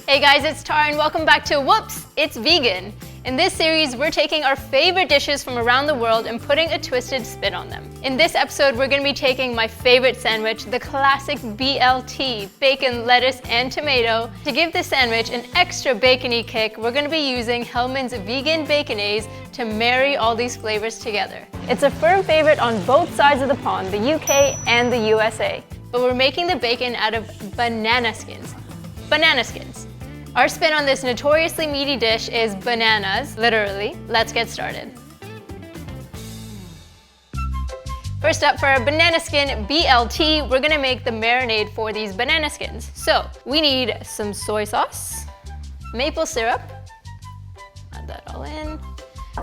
Hey guys, it's Tara and welcome back to Whoops, It's Vegan. In this series, we're taking our favorite dishes from around the world and putting a twisted spin on them. In this episode, we're going to be taking my favorite sandwich, the classic BLT, bacon, lettuce, and tomato. To give this sandwich an extra bacony kick, we're going to be using Hellmann's vegan Bacconaise to marry all these flavors together. It's a firm favorite on both sides of the pond, the UK and the USA. But we're making the bacon out of banana skins. Banana skins. Our spin on this notoriously meaty dish is bananas, literally. Let's get started. First up, for our banana skin BLT, we're gonna make the marinade for these banana skins. So, we need some soy sauce, maple syrup, add that all in,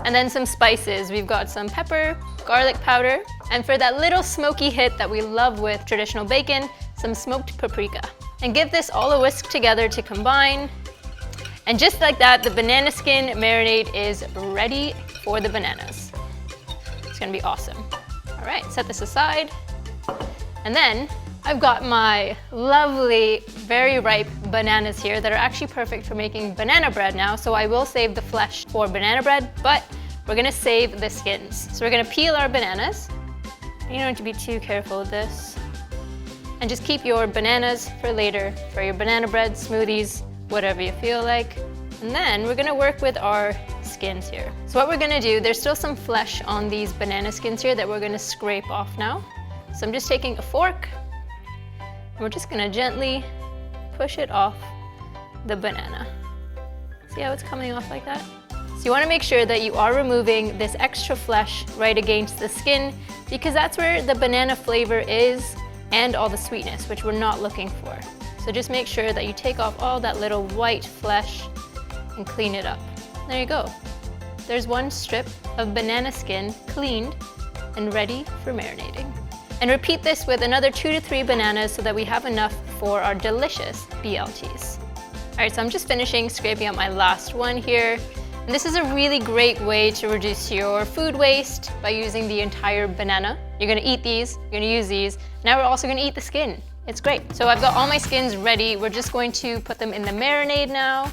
and then some spices. We've got some pepper, garlic powder, and for that little smoky hit that we love with traditional bacon, some smoked paprika. And give this all a whisk together to combine. And just like that, the banana skin marinade is ready for the bananas. It's gonna be awesome. All right, set this aside. And then I've got my lovely, very ripe bananas here that are actually perfect for making banana bread now. So I will save the flesh for banana bread, but we're gonna save the skins. So we're gonna peel our bananas. You don't need to be too careful with this. And just keep your bananas for later, for your banana bread, smoothies, whatever you feel like. And then we're gonna work with our skins here. So what we're gonna do, there's still some flesh on these banana skins here that we're gonna scrape off now. So I'm just taking a fork, and we're just gonna gently push it off the banana. See how it's coming off like that? So you wanna make sure that you are removing this extra flesh right against the skin, because that's where the banana flavor is, and all the sweetness, which we're not looking for. So just make sure that you take off all that little white flesh and clean it up. There you go. There's one strip of banana skin cleaned and ready for marinating. And repeat this with another 2 to 3 bananas so that we have enough for our delicious BLTs. All right, so I'm just finishing scraping out my last one here. And this is a really great way to reduce your food waste by using the entire banana. You're gonna eat these, you're gonna use these. Now we're also gonna eat the skin. It's great. So I've got all my skins ready. We're just going to put them in the marinade now.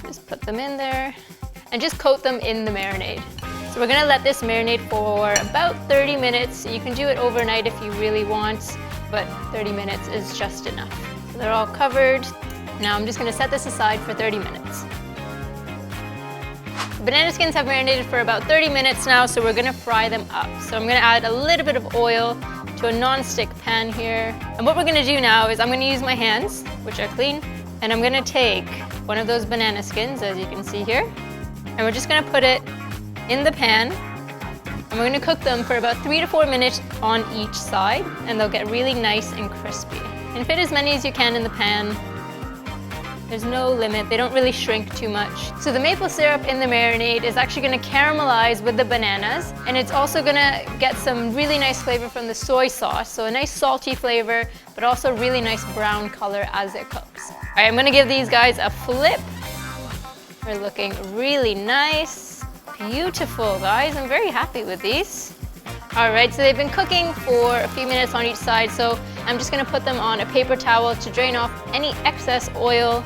Just put them in there and just coat them in the marinade. So we're gonna let this marinate for about 30 minutes. You can do it overnight if you really want, but 30 minutes is just enough. So they're all covered. Now I'm just gonna set this aside for 30 minutes. Banana skins have marinated for about 30 minutes now, so we're gonna fry them up. So I'm gonna add a little bit of oil to a non-stick pan here. And what we're gonna do now is I'm gonna use my hands, which are clean, and I'm gonna take one of those banana skins, as you can see here, and we're just gonna put it in the pan, and we're gonna cook them for about 3 to 4 minutes on each side, and they'll get really nice and crispy. And fit as many as you can in the pan. There's no limit, they don't really shrink too much. So the maple syrup in the marinade is actually gonna caramelize with the bananas, and it's also gonna get some really nice flavor from the soy sauce, so a nice salty flavor, but also really nice brown color as it cooks. All right, I'm gonna give these guys a flip. They're looking really nice. Beautiful, guys, I'm very happy with these. All right, so they've been cooking for a few minutes on each side, so I'm just gonna put them on a paper towel to drain off any excess oil.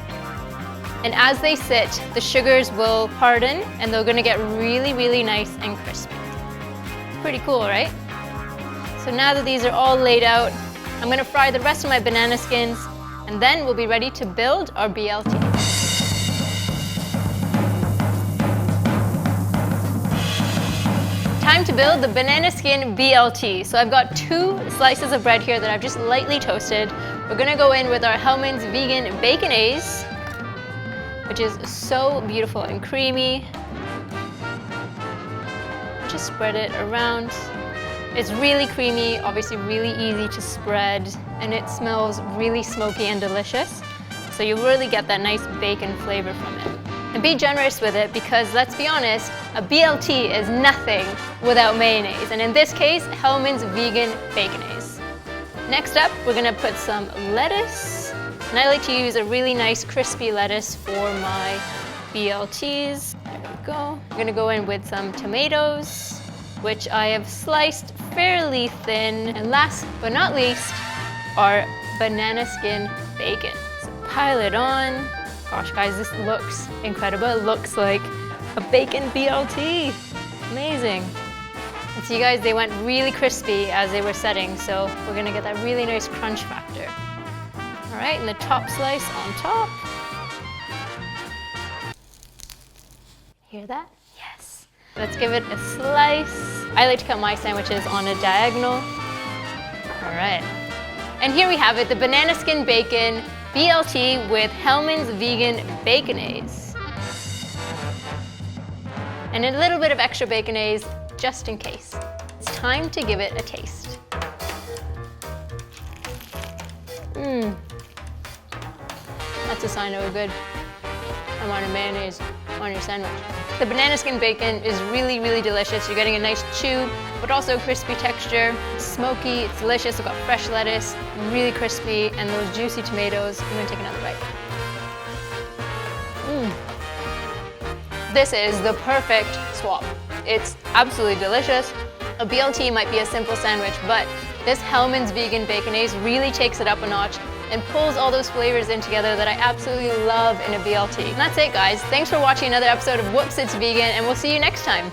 And as they sit, the sugars will harden and they're gonna get really, really nice and crispy. Pretty cool, right? So now that these are all laid out, I'm gonna fry the rest of my banana skins, and then we'll be ready to build our BLT. Time to build the banana skin BLT. So I've got 2 slices of bread here that I've just lightly toasted. We're gonna go in with our Hellmann's vegan Bacconaise, which is so beautiful and creamy. Just spread it around. It's really creamy, obviously really easy to spread, and it smells really smoky and delicious. So you really get that nice bacon flavor from it. And be generous with it because, let's be honest, a BLT is nothing without mayonnaise. And in this case, Hellmann's vegan Bacconaise. Next up, we're gonna put some lettuce. And I like to use a really nice crispy lettuce for my BLTs. There we go. I'm gonna go in with some tomatoes, which I have sliced fairly thin. And last but not least, our banana skin bacon. So pile it on. Gosh, guys, this looks incredible. It looks like a bacon BLT. Amazing. And see, guys, they went really crispy as they were setting, so we're gonna get that really nice crunch factor. All right, and the top slice on top. Hear that? Yes. Let's give it a slice. I like to cut my sandwiches on a diagonal. All right. And here we have it, the banana skin bacon BLT with Hellmann's vegan Bacconaise. And a little bit of extra Bacconaise just in case. It's time to give it a taste. That's a sign of a good amount of mayonnaise on your sandwich. The banana skin bacon is really, really delicious. You're getting a nice chew, but also a crispy texture. It's smoky, it's delicious. We've got fresh lettuce, really crispy, and those juicy tomatoes. I'm gonna take another bite. This is the perfect swap. It's absolutely delicious. A BLT might be a simple sandwich, but this Hellmann's vegan Bacconaise really takes it up a notch and pulls all those flavors in together that I absolutely love in a BLT. And that's it, guys. Thanks for watching another episode of Whoops, It's Vegan, and we'll see you next time.